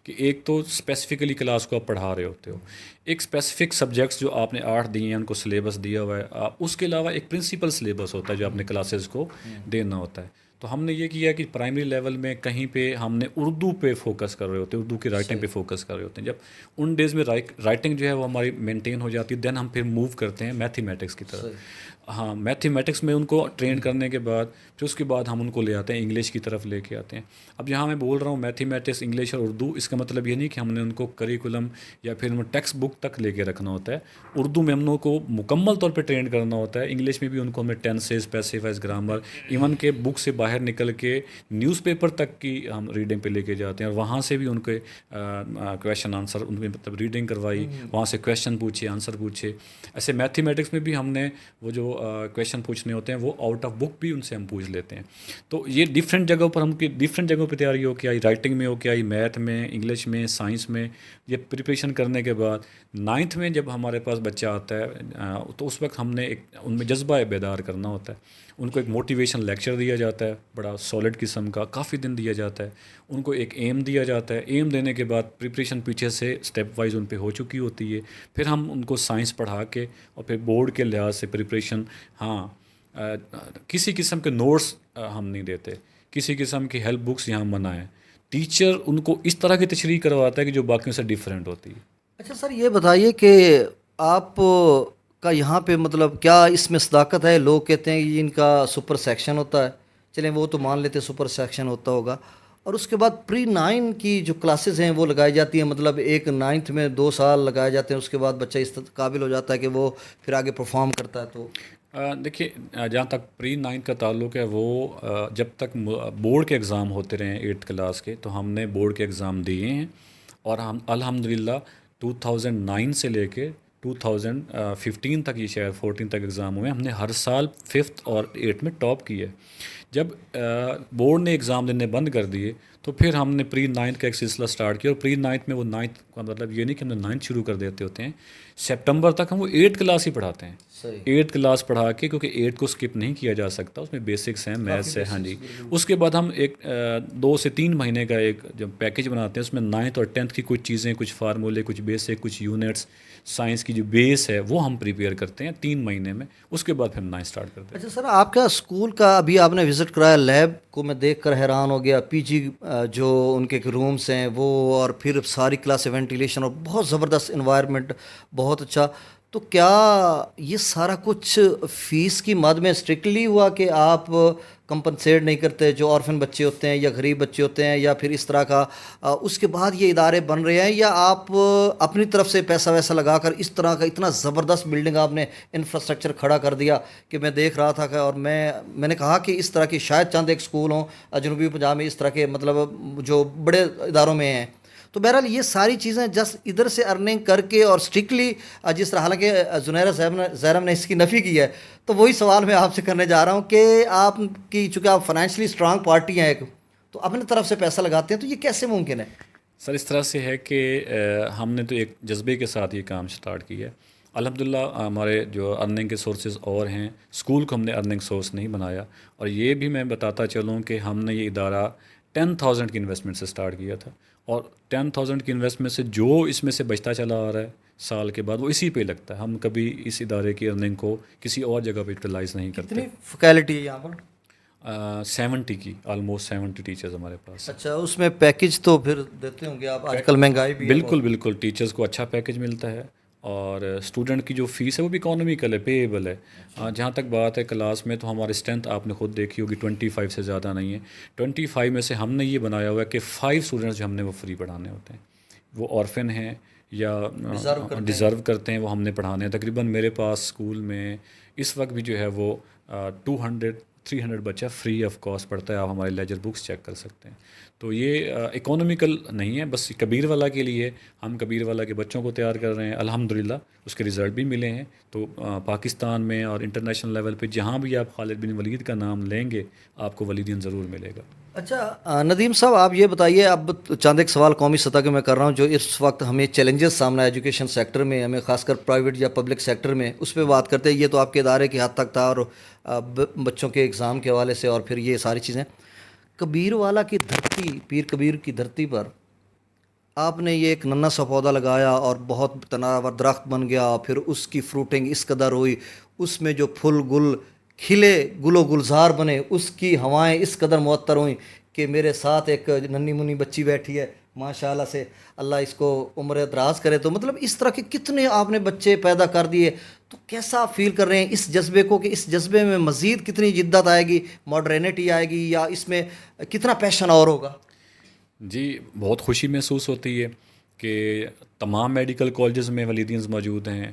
کہ ایک تو اسپیسیفکلی کلاس کو آپ پڑھا رہے ہوتے ہو، ایک اسپیسیفک سبجیکٹس جو آپ نے 8 دیے ہیں ان کو سلیبس دیا ہوا ہے، اس کے علاوہ ایک پرنسپل سلیبس ہوتا ہے جو آپ نے کلاسز کو دینا ہوتا ہے۔ تو ہم نے یہ کیا کہ پرائمری لیول میں کہیں پہ ہم نے اردو پہ فوکس کر رہے ہوتے ہیں، اردو کی رائٹنگ پہ فوکس کر رہے ہوتے ہیں۔ جب ان ڈیز میں رائٹنگ جو ہے وہ ہماری مینٹین ہو جاتی ہے، دین ہم پھر موو کرتے ہیں میتھمیٹکس کی طرف۔ ہاں میتھمیٹکس میں ان کو ٹرین کرنے کے بعد پھر اس کے بعد ہم ان کو لے آتے ہیں انگلش کی طرف لے کے آتے ہیں. اب یہاں میں بول رہا ہوں میتھمیٹکس انگلش اور اردو، اس کا مطلب یہ نہیں کہ ہم نے ان کو کریکولم یا پھر ٹیکسٹ بک تک لے کے رکھنا ہوتا ہے. اردو میں ہم لوگوں کو مکمل طور پہ ٹرین کرنا ہوتا ہے. انگلش میں بھی ان کو ہمیں ٹینسز، پیسیفائز، گرامر، ایون کہ بک سے باہر نکل کے نیوز پیپر تک کی ہم ریڈنگ پہ لے کے جاتے ہیں، اور وہاں سے بھی ان کے کویشچن آنسر، ان میں مطلب ریڈنگ کروائی، وہاں سے کویشچن پوچھے، آنسر پوچھے. ایسے میتھمیٹکس میں بھی ہم نے وہ جو کویشچن پوچھنے ہوتے ہیں وہ آؤٹ آف بک بھی ان سے ہم پوچھ لیتے ہیں. تو یہ ڈفرینٹ جگہوں پر ہم کی ڈفرینٹ جگہوں پہ تیاری ہو کے آئی، رائٹنگ میں ہو کے آئی، میتھ میں، انگلش میں، سائنس میں. یہ پریپریشن کرنے کے بعد 9th میں جب ہمارے پاس بچہ آتا ہے تو اس وقت ہم نے ایک ان میں جذبہ بیدار کرنا ہوتا ہے. ان کو ایک موٹیویشن لیکچر دیا جاتا ہے بڑا سالڈ قسم کا، کافی دن دیا جاتا ہے. ان کو ایک ایم دیا جاتا ہے. ایم دینے کے بعد پریپریشن پیچھے سے اسٹیپ وائز ان پہ ہو چکی ہوتی ہے. پھر ہم ان کو سائنس پڑھا کے اور پھر بورڈ کے لحاظ سے پریپریشن. ہاں کسی قسم کے نوٹس ہم نہیں دیتے، کسی قسم کی ہیلپ بکس یہاں منع ہے. ٹیچر ان کو اس طرح کی تشریح کرواتا ہے کہ جو باقیوں سے ڈیفرینٹ ہوتی ہے. اچھا سر، یہ بتائیے کہ آپ کا یہاں پہ مطلب کیا اس میں صداقت ہے؟ لوگ کہتے ہیں کہ ان کا سپر سیکشن ہوتا ہے، چلیں وہ تو مان لیتے سپر سیکشن ہوتا ہوگا، اور اس کے بعد پری 9 کی جو کلاسز ہیں وہ لگائی جاتی ہیں، مطلب ایک 9th میں 2 سال لگائے جاتے ہیں، اس کے بعد بچہ اس قابل ہو جاتا ہے کہ وہ پھر آگے پرفارم کرتا ہے. تو دیکھیے جہاں تک پری 9 کا تعلق ہے وہ جب تک بورڈ کے ایگزام ہوتے رہے ہیں 8th کلاس کے، تو ہم نے بورڈ کے ایگزام دیے ہیں، اور ہم الحمدللہ 2009 سے لے کے 2015 تک، یہ شاید 14 تک ایگزام ہوئے، ہم نے ہر سال 5th اور 8th میں ٹاپ کی ہے. جب بورڈ نے ایگزام دینے بند کر دیے تو پھر ہم نے پری 9 کا ایک سلسلہ سٹارٹ کیا. اور پری 9 میں وہ 9 کا مطلب یہ نہیں کہ ہم نے 9 شروع کر دیتے ہوتے ہیں، سپٹمبر تک ہم وہ 8 کلاس ہی پڑھاتے ہیں. 8 کلاس پڑھا کے، کیونکہ 8 کو اسکپ نہیں کیا جا سکتا، اس میں بیسکس ہیں، میتھس ہے. ہاں جی. اس کے بعد ہم ایک 2 سے 3 مہینے کا ایک جب پیکج بناتے ہیں، اس میں 9th اور 10th کی کچھ چیزیں، کچھ فارمولے، کچھ بیسک، کچھ یونٹس، سائنس کی جو بیس ہے وہ ہم پریپیئر کرتے ہیں 3 مہینے میں. اس کے بعد پھر ہم 9 اسٹارٹ کرتے ہیں. اچھا سر، آپ کا اسکول کا ابھی آپ نے وزٹ کرایا، لیب کو میں دیکھ کر حیران ہو گیا. پی جی جو ان کے رومس ہیں وہ، اور پھر ساری کلاس وینٹیلیشن، اور بہت زبردست انوائرمنٹ، بہت اچھا. تو کیا یہ سارا کچھ فیس کی مد میں اسٹرکٹلی ہوا کہ آپ کمپنسیٹ نہیں کرتے جو آرفن بچے ہوتے ہیں یا غریب بچے ہوتے ہیں، یا پھر اس طرح کا اس کے بعد یہ ادارے بن رہے ہیں، یا آپ اپنی طرف سے پیسہ ویسا لگا کر اس طرح کا اتنا زبردست بلڈنگ آپ نے انفراسٹرکچر کھڑا کر دیا کہ میں دیکھ رہا تھا کہ، اور میں نے کہا کہ اس طرح کی شاید چند ایک اسکول ہوں جنوبی پنجاب میں اس طرح کے، مطلب جو بڑے اداروں میں ہیں. تو بہرحال یہ ساری چیزیں جسٹ ادھر سے ارننگ کر کے اور اسٹرکٹلی جس طرح، حالانکہ زنیرہ زیرم نے اس کی نفی کی ہے، تو وہی سوال میں آپ سے کرنے جا رہا ہوں کہ آپ کی، چونکہ آپ فائنینشلی اسٹرانگ پارٹی ہیں ایک، تو اپنی طرف سے پیسہ لگاتے ہیں، تو یہ کیسے ممکن ہے؟ سر اس طرح سے ہے کہ ہم نے تو ایک جذبے کے ساتھ یہ کام سٹارٹ کیا ہے. الحمدللہ ہمارے جو ارننگ کے سورسز اور ہیں، اسکول کو ہم نے ارننگ سورس نہیں بنایا. اور یہ بھی میں بتاتا چلوں کہ ہم نے یہ ادارہ 10,000 کی انویسٹمنٹ سے سٹارٹ کیا تھا، اور 10,000 کی انویسٹمنٹ سے جو اس میں سے بچتا چلا آ رہا ہے سال کے بعد وہ اسی پہ لگتا ہے. ہم کبھی اس ادارے کی ارننگ کو کسی اور جگہ پہ یوٹیلائز نہیں کرتے. کتنی فیکلٹی ہے یہاں پر؟ 70 کی، آلموسٹ 70 ٹیچرز ہمارے پاس. اچھا، اس میں پیکج تو پھر دیتے ہوں گے آپ؟ آج کل مہنگائی بھی ہے. بالکل بالکل، ٹیچرز کو اچھا پیکج ملتا ہے، اور اسٹوڈنٹ کی جو فیس ہے وہ بھی اکانومیکل ہے، پیبل ہے. جہاں تک بات ہے کلاس میں، تو ہماری اسٹرینتھ آپ نے خود دیکھی ہوگی 25 سے زیادہ نہیں ہے. 25 میں سے ہم نے یہ بنایا ہوا ہے کہ 5 اسٹوڈنٹس جو ہم نے وہ فری پڑھانے ہوتے ہیں، وہ آرفن ہیں یا ڈیزرو کرتے ہیں، وہ ہم نے پڑھانے ہیں. تقریباً میرے پاس اسکول میں اس وقت بھی جو ہے وہ 200-300 بچہ فری آف کاسٹ پڑھتا ہے. آپ ہمارے لیجر بکس چیک کر سکتے ہیں. تو یہ اکانومیکل نہیں ہے، بس کبیر والا کے لیے. ہم کبیر والا کے بچوں کو تیار کر رہے ہیں، الحمدللہ اس کے رزلٹ بھی ملے ہیں. تو پاکستان میں اور انٹرنیشنل لیول پہ جہاں بھی آپ خالد بن ولید کا نام لیں گے، آپ کو ولیدین ضرور ملے گا. اچھا ندیم صاحب، آپ یہ بتائیے، اب چند ایک سوال قومی سطح کے میں کر رہا ہوں جو اس وقت ہمیں چیلنجز سامنا ہے ایجوکیشن سیکٹر میں، ہمیں خاص کر پرائیویٹ یا پبلک سیکٹر میں، اس پہ بات کرتے ہیں. یہ تو آپ کے ادارے کی حد تک تھا، اور بچوں کے ایگزام کے حوالے سے، اور پھر یہ ساری چیزیں. کبیر والا کی دھرتی، پیر کبیر کی دھرتی پر آپ نے یہ ایک ننھا سا پودا لگایا اور بہت تناور درخت بن گیا، پھر اس کی فروٹنگ اس قدر ہوئی، اس میں جو پھل گل کھلے، گل و گلزار بنے، اس کی ہوائیں اس قدر معطر ہوئیں کہ میرے ساتھ ایک ننھی منی بچی بیٹھی ہے، ماشاءاللہ سے اللہ اس کو عمر دراز کرے. تو مطلب اس طرح کے کتنے آپ نے بچے پیدا کر دیے. تو کیسا آپ فیل کر رہے ہیں اس جذبے کو، کہ اس جذبے میں مزید کتنی جدت آئے گی، ماڈرنیٹی آئے گی، یا اس میں کتنا پیشن اور ہوگا؟ جی بہت خوشی محسوس ہوتی ہے کہ تمام میڈیکل کالجز میں ولیدین موجود ہیں،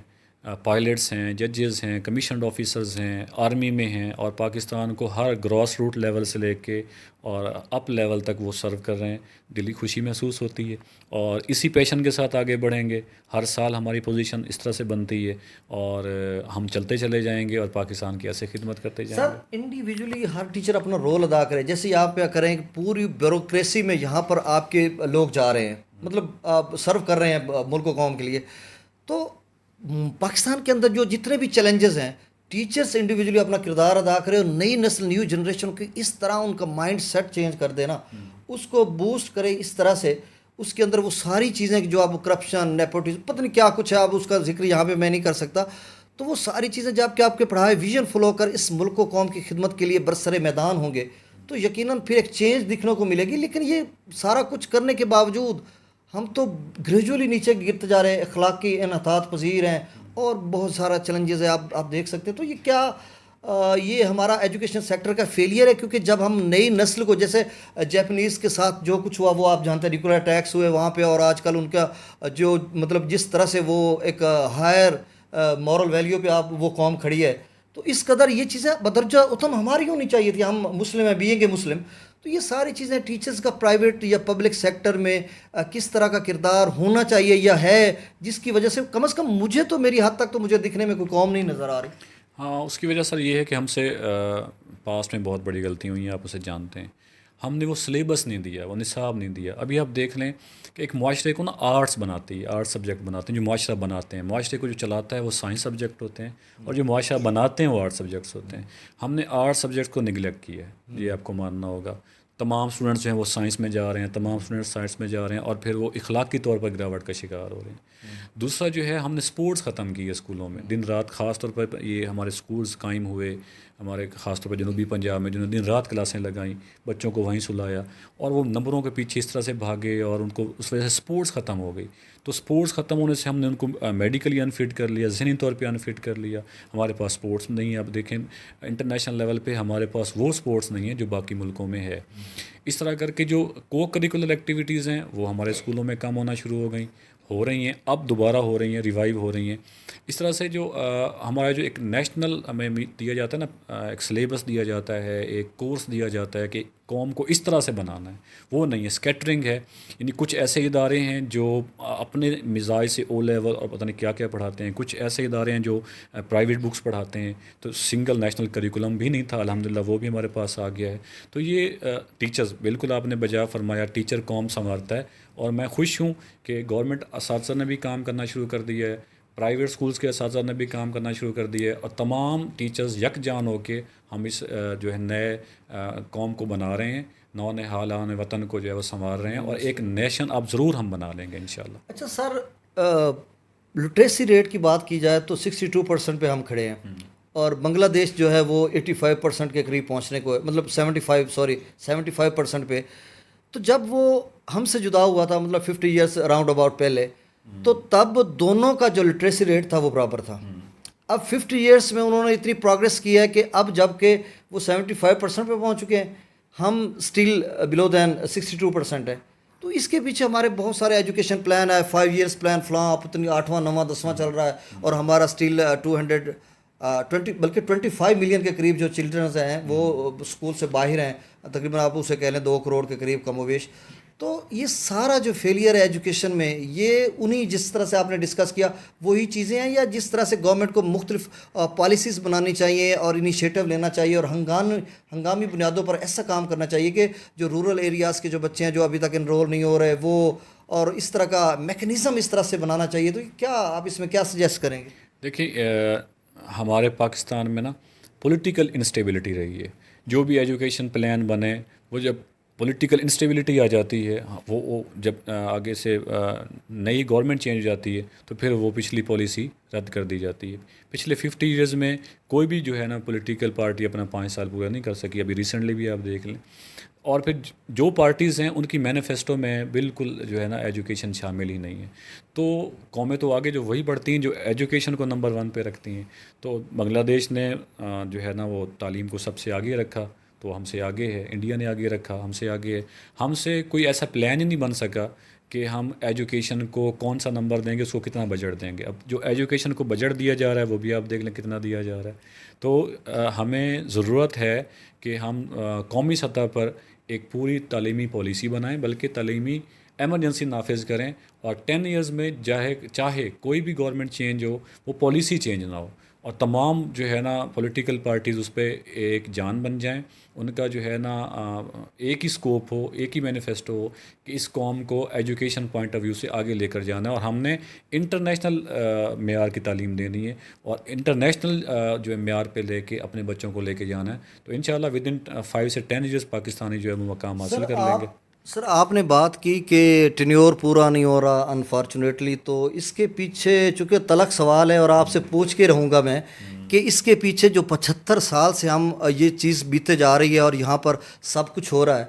پائلٹس ہیں، ججز ہیں، کمیشنڈ آفیسرز ہیں، آرمی میں ہیں، اور پاکستان کو ہر گراس روٹ لیول سے لے کے اور اپ لیول تک وہ سرو کر رہے ہیں. دلی خوشی محسوس ہوتی ہے اور اسی پیشن کے ساتھ آگے بڑھیں گے. ہر سال ہماری پوزیشن اس طرح سے بنتی ہے اور ہم چلتے چلے جائیں گے اور پاکستان کی ایسے خدمت کرتے جائیں سر گے. انڈیویجولی ہر ٹیچر اپنا رول ادا کرے، جیسے آپ کیا کریں کہ پوری بیوروکریسی میں یہاں پر آپ کے لوگ جا رہے ہیں، مطلب آپ سرو کر رہے ہیں ملک و قوم کے لیے. تو پاکستان کے اندر جو جتنے بھی چیلنجز ہیں، ٹیچرز انڈیویجولی اپنا کردار ادا کرے اور نئی نسل، نیو جنریشن کی اس طرح ان کا مائنڈ سیٹ چینج کر دینا، اس کو بوسٹ کرے اس طرح سے، اس کے اندر وہ ساری چیزیں جو آپ کرپشن، نیپوٹزم، پتہ نہیں کیا کچھ ہے، آپ اس کا ذکر یہاں پہ میں نہیں کر سکتا. تو وہ ساری چیزیں جب کہ آپ کے پڑھائے ویژن فلو کر اس ملک و قوم کی خدمت کے لیے برسر میدان ہوں گے، تو یقیناً پھر ایک چینج دیکھنے کو ملے گی. لیکن یہ سارا کچھ کرنے کے باوجود ہم تو گریجولی نیچے گرتے جا رہے ہیں، اخلاقی انحطاط پذیر ہیں اور بہت سارا چیلنجز ہے، آپ دیکھ سکتے ہیں. تو یہ کیا یہ ہمارا ایجوکیشن سیکٹر کا فیلئر ہے؟ کیونکہ جب ہم نئی نسل کو، جیسے جیپنیز کے ساتھ جو کچھ ہوا وہ آپ جانتے ہیں، نیوکلیئر اٹیکس ہوئے وہاں پہ، اور آج کل ان کا جو مطلب جس طرح سے وہ ایک ہائر مورل ویلیو پہ آپ وہ قوم کھڑی ہے، تو اس قدر یہ چیزیں بدرجہ اتم ہماری ہونی چاہیے تھی. ہم مسلم ہیں، بینگ اے مسلم. تو یہ ساری چیزیں ٹیچرز کا پرائیویٹ یا پبلک سیکٹر میں کس طرح کا کردار ہونا چاہیے یا ہے، جس کی وجہ سے کم از کم مجھے تو، میری حد تک تو مجھے دکھنے میں کوئی قوم نہیں نظر آ رہی. ہاں، اس کی وجہ سر یہ ہے کہ ہم سے پاسٹ میں بہت بڑی غلطی ہوئی ہیں، آپ اسے جانتے ہیں. ہم نے وہ سلیبس نہیں دیا، وہ نصاب نہیں دیا. ابھی آپ دیکھ لیں کہ ایک معاشرے کو نا آرٹس بناتی ہے، آرٹس سبجیکٹ بناتے ہیں. جو معاشرہ بناتے ہیں، معاشرے کو جو چلاتا ہے وہ سائنس سبجیکٹ ہوتے ہیں، اور جو معاشرہ بناتے ہیں وہ آرٹ سبجیکٹس ہوتے ہیں. ہم نے آرٹ سبجیکٹ کو نگلیکٹ کیا ہے، یہ آپ کو ماننا ہوگا. تمام اسٹوڈنٹس جو ہیں وہ سائنس میں جا رہے ہیں، تمام اسٹوڈنٹس سائنس میں جا رہے ہیں، اور پھر وہ اخلاقی طور پر گراوٹ کا شکار ہو رہے ہیں. دوسرا جو ہے، ہم نے سپورٹس ختم کی ہے اسکولوں میں. دن رات، خاص طور پر یہ ہمارے سکولز قائم ہوئے ہمارے، خاص طور پر جنوبی پنجاب میں، جنہوں نے دن رات کلاسیں لگائیں، بچوں کو وہیں سلایا، اور وہ نمبروں کے پیچھے اس طرح سے بھاگے، اور ان کو اس وجہ سے سپورٹس ختم ہو گئی. تو سپورٹس ختم ہونے سے ہم نے ان کو میڈیکلی انفٹ کر لیا، ذہنی طور پہ انفٹ کر لیا. ہمارے پاس سپورٹس نہیں ہے. آپ دیکھیں انٹرنیشنل لیول پہ ہمارے پاس وہ سپورٹس نہیں ہے جو باقی ملکوں میں ہے. اس طرح کر کے جو کو کریکولر ایکٹیویٹیز ہیں وہ ہمارے اسکولوں میں کم ہونا شروع ہو رہی ہیں، اب دوبارہ ہو رہی ہیں، ریوائیو ہو رہی ہیں. اس طرح سے جو ہمارا جو ایک نیشنل ہمیں دیا جاتا ہے نا، ایک سلیبس دیا جاتا ہے، ایک کورس دیا جاتا ہے کہ قوم کو اس طرح سے بنانا ہے، وہ نہیں ہے. اسکیٹرنگ ہے. یعنی کچھ ایسے ادارے ہیں جو اپنے مزاج سے او لیول اور پتہ نہیں کیا کیا پڑھاتے ہیں، کچھ ایسے ادارے ہیں جو پرائیویٹ بکس پڑھاتے ہیں. تو سنگل نیشنل کریکولم بھی نہیں تھا، الحمدللہ وہ بھی ہمارے پاس آ گیا ہے. تو یہ ٹیچرز، بالکل آپ نے بجا فرمایا، ٹیچر قوم سنوارتا ہے. اور میں خوش ہوں کہ گورنمنٹ اساتذہ نے بھی کام کرنا شروع کر دیا ہے، پرائیویٹ سکولز کے اساتذہ نے بھی کام کرنا شروع کر دیا ہے، اور تمام ٹیچرز یکجان ہو کے ہم اس جو ہے نئے قوم کو بنا رہے ہیں، نو نہالان وطن کو جو ہے وہ سنوار رہے ہیں، اور ایک نیشن اب ضرور ہم بنا لیں گے انشاءاللہ. اچھا سر، لٹریسی ریٹ کی بات کی جائے تو 62% پہ ہم کھڑے ہیں، اور بنگلہ دیش جو ہے وہ 85% کے قریب پہنچنے کو ہے، مطلب 75% پہ. تو جب وہ ہم سے جدا ہوا تھا، مطلب 50 ایئرس راؤنڈ اباؤٹ پہلے، تو تب دونوں کا جو لٹریسی ریٹ تھا وہ برابر تھا. اب 50 ایئرس میں انہوں نے اتنی پروگریس کی ہے کہ اب جب کہ وہ 75% پہ پہنچ چکے ہیں، ہم اسٹل بلو دین 62% ہے. تو اس کے پیچھے ہمارے بہت سارے ایجوکیشن پلان ہے، 5 ایئرس پلان فلاں پتنی 8واں 9واں 10واں چل رہا ہے، اور ہمارا اسٹل 220 بلکہ 25 ملین کے قریب جو چلڈرنز ہیں وہ اسکول سے باہر ہیں، تقریباً آپ اسے کہہ لیں 2 کروڑ کے قریب کم و بیش. تو یہ سارا جو فیلئر ہے ایجوکیشن میں، یہ انہی جس طرح سے آپ نے ڈسکس کیا وہی چیزیں ہیں، یا جس طرح سے گورنمنٹ کو مختلف پالیسیز بنانی چاہیے اور انیشیٹو لینا چاہیے، اور ہنگامی بنیادوں پر ایسا کام کرنا چاہیے کہ جو رورل ایریاز کے جو بچے ہیں جو ابھی تک انرول نہیں ہو رہے وہ، اور اس طرح کا میکنزم اس طرح سے بنانا چاہیے. تو کیا آپ اس میں کیا سجیسٹ کریں گے؟ دیکھیے، ہمارے پاکستان میں نا پولیٹیکل انسٹیبلٹی رہی ہے. جو بھی ایجوکیشن پلان بنے، وہ جب پولیٹیکل انسٹیبلٹی آ جاتی ہے، وہ جب آگے سے نئی گورنمنٹ چینج ہو جاتی ہے تو پھر وہ پچھلی پالیسی رد کر دی جاتی ہے. پچھلے 50 ایئرز میں کوئی بھی جو ہے نا پولیٹیکل پارٹی اپنا 5 سال پورا نہیں کر سکی. ابھی ریسنٹلی بھی آپ دیکھ لیں اور پھر جو پارٹیز ہیں ان کی مینیفیسٹو میں بالکل جو ہے نا ایجوکیشن شامل ہی نہیں ہے. تو قومیں تو آگے جو وہی بڑھتی ہیں جو ایجوکیشن کو نمبر 1 پہ رکھتی ہیں. تو بنگلہ دیش نے جو ہے نا وہ تعلیم کو سب سے آگے رکھا, تو ہم سے آگے ہے. انڈیا نے آگے رکھا, ہم سے آگے ہے. ہم سے کوئی ایسا پلان ہی نہیں بن سکا کہ ہم ایجوکیشن کو کون سا نمبر دیں گے, اس کو کتنا بجٹ دیں گے. اب جو ایجوکیشن کو بجٹ دیا جا رہا ہے وہ بھی آپ دیکھ لیں کتنا دیا جا رہا ہے. تو ہمیں ضرورت ہے کہ ہم قومی سطح پر ایک پوری تعلیمی پالیسی بنائیں, بلکہ تعلیمی ایمرجنسی نافذ کریں, اور 10 ایئرز میں چاہے کوئی بھی گورنمنٹ چینج ہو وہ پالیسی چینج نہ ہو, اور تمام جو ہے نا پولیٹیکل پارٹیز اس پہ ایک جان بن جائیں. ان کا جو ہے نا ایک ہی سکوپ ہو, ایک ہی مینیفیسٹو ہو کہ اس قوم کو ایجوکیشن پوائنٹ آف ویو سے آگے لے کر جانا ہے, اور ہم نے انٹرنیشنل معیار کی تعلیم دینی ہے, اور انٹرنیشنل جو ہے معیار پہ لے کے اپنے بچوں کو لے کے جانا ہے. تو انشاءاللہ ود ان 5 سے 10 ایئرز پاکستانی جو ہے وہ مقام حاصل کر لیں گے. سر آپ نے بات کی کہ ٹینیور پورا نہیں ہو رہا انفارچونیٹلی, تو اس کے پیچھے چونکہ تلخ سوال ہے اور آپ سے پوچھ کے رہوں گا میں کہ اس کے پیچھے جو 75 سال سے ہم یہ چیز بیتے جا رہی ہے اور یہاں پر سب کچھ ہو رہا ہے,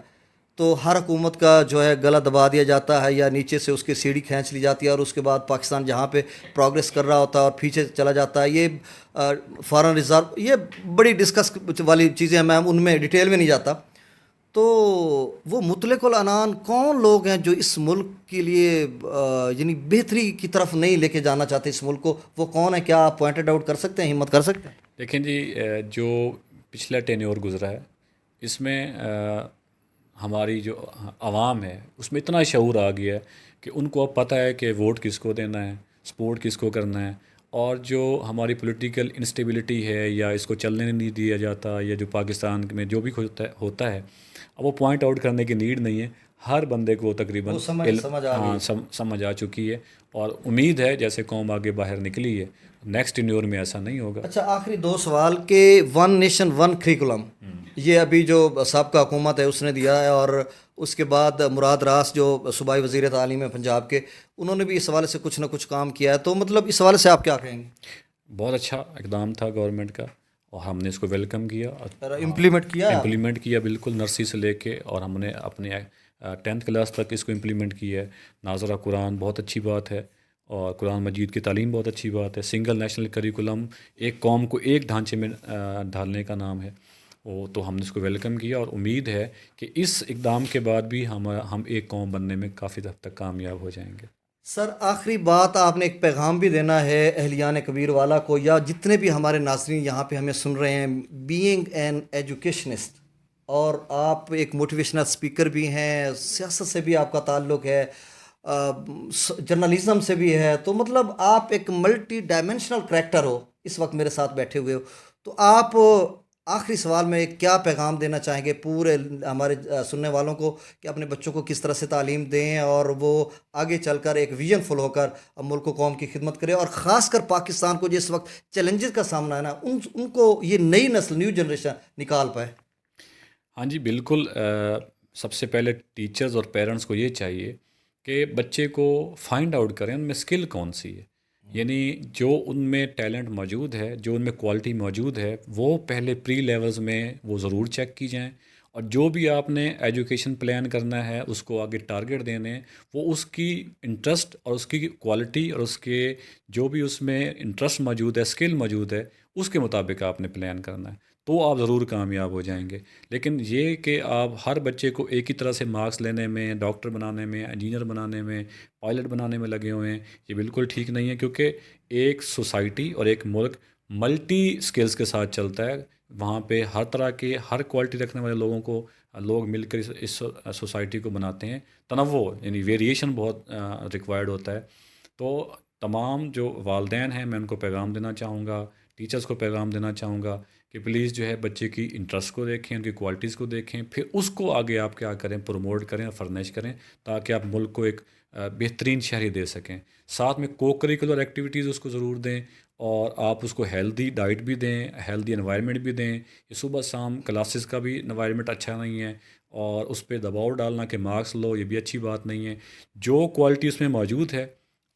تو ہر حکومت کا جو ہے گلا دبا دیا جاتا ہے یا نیچے سے اس کی سیڑھی کھینچ لی جاتی ہے, اور اس کے بعد پاکستان جہاں پہ پروگریس کر رہا ہوتا ہے اور پیچھے چلا جاتا ہے. یہ فارن ریزرو, یہ بڑی ڈسکس والی چیزیں ہیں, میں ان میں ڈیٹیل میں نہیں جاتا. تو وہ مطلق العنان کون لوگ ہیں جو اس ملک کے لیے یعنی بہتری کی طرف نہیں لے کے جانا چاہتے اس ملک کو, وہ کون ہے؟ کیا آپ پوائنٹڈ آؤٹ کر سکتے ہیں, ہمت کر سکتے ہیں؟ دیکھیں جی, جو پچھلا ٹینیور گزرا ہے اس میں ہماری جو عوام ہے اس میں اتنا شعور آ گیا ہے کہ ان کو اب پتہ ہے کہ ووٹ کس کو دینا ہے, سپورٹ کس کو کرنا ہے. اور جو ہماری پولیٹیکل انسٹیبلٹی ہے یا اس کو چلنے نہیں دیا جاتا, یا جو پاکستان میں جو بھی ہوتا ہے اب وہ پوائنٹ آؤٹ کرنے کی نیڈ نہیں ہے. ہر بندے کو تقریباً سمجھ آ چکی ہے, اور امید ہے جیسے قوم آگے باہر نکلی ہے نیکسٹ ٹینیور میں ایسا نہیں ہوگا. اچھا, آخری 2 سوال کہ 1 نیشن 1 کریکولم یہ ابھی جو سابقہ حکومت ہے اس نے دیا ہے, اور اس کے بعد مراد راس جو صوبائی وزیر تعلیم ہے پنجاب کے, انہوں نے بھی اس حوالے سے کچھ نہ کچھ کام کیا ہے. تو مطلب اس حوالے سے آپ کیا کہیں گے؟ بہت اچھا اقدام تھا گورنمنٹ کا, اور ہم نے اس کو ویلکم کیا اور امپلیمنٹ کیا بالکل نرسری سے لے کے, اور ہم نے اپنے 10th کلاس تک اس کو امپلیمنٹ کیا ہے. ناظرہ قرآن بہت اچھی بات ہے, اور قرآن مجید کی تعلیم بہت اچھی بات ہے. سنگل نیشنل کریکولم ایک قوم کو ایک ڈھانچے میں ڈھالنے کا نام ہے, وہ تو ہم نے اس کو ویلکم کیا, اور امید ہے کہ اس اقدام کے بعد بھی ہم ایک قوم بننے میں کافی حد تک کامیاب ہو جائیں گے. سر آخری بات, آپ نے ایک پیغام بھی دینا ہے اہلیان کبیر والا کو, یا جتنے بھی ہمارے ناظرین یہاں پہ ہمیں سن رہے ہیں, بینگ این ایجوکیشنسٹ, اور آپ ایک موٹیویشنل اسپیکر بھی ہیں, سیاست سے بھی آپ کا تعلق ہے, جرنلزم سے بھی ہے, تو مطلب آپ ایک ملٹی ڈائمینشنل کریکٹر ہو, اس وقت میرے ساتھ بیٹھے ہوئے ہو. تو آپ آخری سوال میں کیا پیغام دینا چاہیں گے پورے ہمارے سننے والوں کو کہ اپنے بچوں کو کس طرح سے تعلیم دیں اور وہ آگے چل کر ایک ویژن فل ہو کر ملک و قوم کی خدمت کرے, اور خاص کر پاکستان کو جس وقت چیلنجز کا سامنا ہے نا, ان کو یہ نئی نسل, نیو جنریشن نکال پائے؟ ہاں جی بالکل. سب سے پہلے ٹیچرز اور پیرنٹس کو یہ چاہیے کہ بچے کو فائنڈ آؤٹ کریں ان میں اسکل کون سی ہے, یعنی جو ان میں ٹیلنٹ موجود ہے, جو ان میں کوالٹی موجود ہے, وہ پہلے پری لیولز میں وہ ضرور چیک کی جائیں. اور جو بھی آپ نے ایجوکیشن پلان کرنا ہے اس کو آگے ٹارگٹ دینے ہیں, وہ اس کی انٹرسٹ اور اس کی کوالٹی اور اس کے جو بھی اس میں انٹرسٹ موجود ہے, اسکل موجود ہے, اس کے مطابق آپ نے پلان کرنا ہے, تو آپ ضرور کامیاب ہو جائیں گے. لیکن یہ کہ آپ ہر بچے کو ایک ہی طرح سے مارکس لینے میں, ڈاکٹر بنانے میں, انجینئر بنانے میں, پائلٹ بنانے میں لگے ہوئے ہیں, یہ بالکل ٹھیک نہیں ہے. کیونکہ ایک سوسائٹی اور ایک ملک ملٹی سکلز کے ساتھ چلتا ہے. وہاں پہ ہر طرح کے, ہر کوالٹی رکھنے والے لوگ مل کر اس سوسائٹی کو بناتے ہیں. تنوع یعنی ویریشن بہت ریکوائرڈ ہوتا ہے. تو تمام جو والدین ہیں میں ان کو پیغام دینا چاہوں گا, ٹیچرز کو پیغام دینا چاہوں گا کہ پلیز جو ہے بچے کی انٹرسٹ کو دیکھیں, ان کی کوالٹیز کو دیکھیں, پھر اس کو آگے آپ کیا کریں, پروموٹ کریں اور فرنیش کریں, تاکہ آپ ملک کو ایک بہترین شہری دے سکیں. ساتھ میں کو کریکولر ایکٹیویٹیز اس کو ضرور دیں, اور آپ اس کو ہیلدی ڈائٹ بھی دیں, ہیلدی انوائرمنٹ بھی دیں. یہ صبح شام کلاسز کا بھی انوائرمنٹ اچھا نہیں ہے, اور اس پہ دباؤ ڈالنا کہ مارکس لو, یہ بھی اچھی بات نہیں ہے. جو کوالٹی اس میں موجود ہے,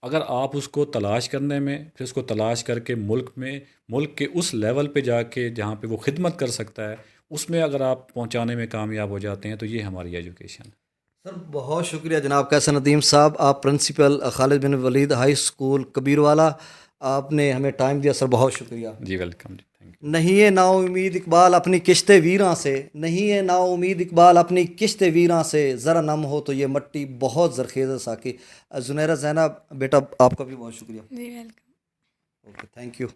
اگر آپ اس کو تلاش کرنے میں, پھر اس کو تلاش کر کے ملک کے اس لیول پہ جا کے جہاں پہ وہ خدمت کر سکتا ہے, اس میں اگر آپ پہنچانے میں کامیاب ہو جاتے ہیں تو یہ ہماری ایجوکیشن ہے. سر بہت شکریہ جناب قیصر ندیم صاحب، آپ پرنسپل خالد بن ولید ہائی اسکول کبیر والا، آپ نے ہمیں ٹائم دیا سر، بہت شکریہ. جی ویلکم جی، تھینک یو. نہیں ہے نا امید اقبال اپنی کشت ویراں سے، نہیں ہے نا امید اقبال اپنی کشت ویراں سے، ذرا نم ہو تو یہ مٹی بہت زرخیز ہے ساقی. زنیرہ زینب بیٹا آپ کا بھی بہت شکریہ. جی ویلکم. Okay thank you.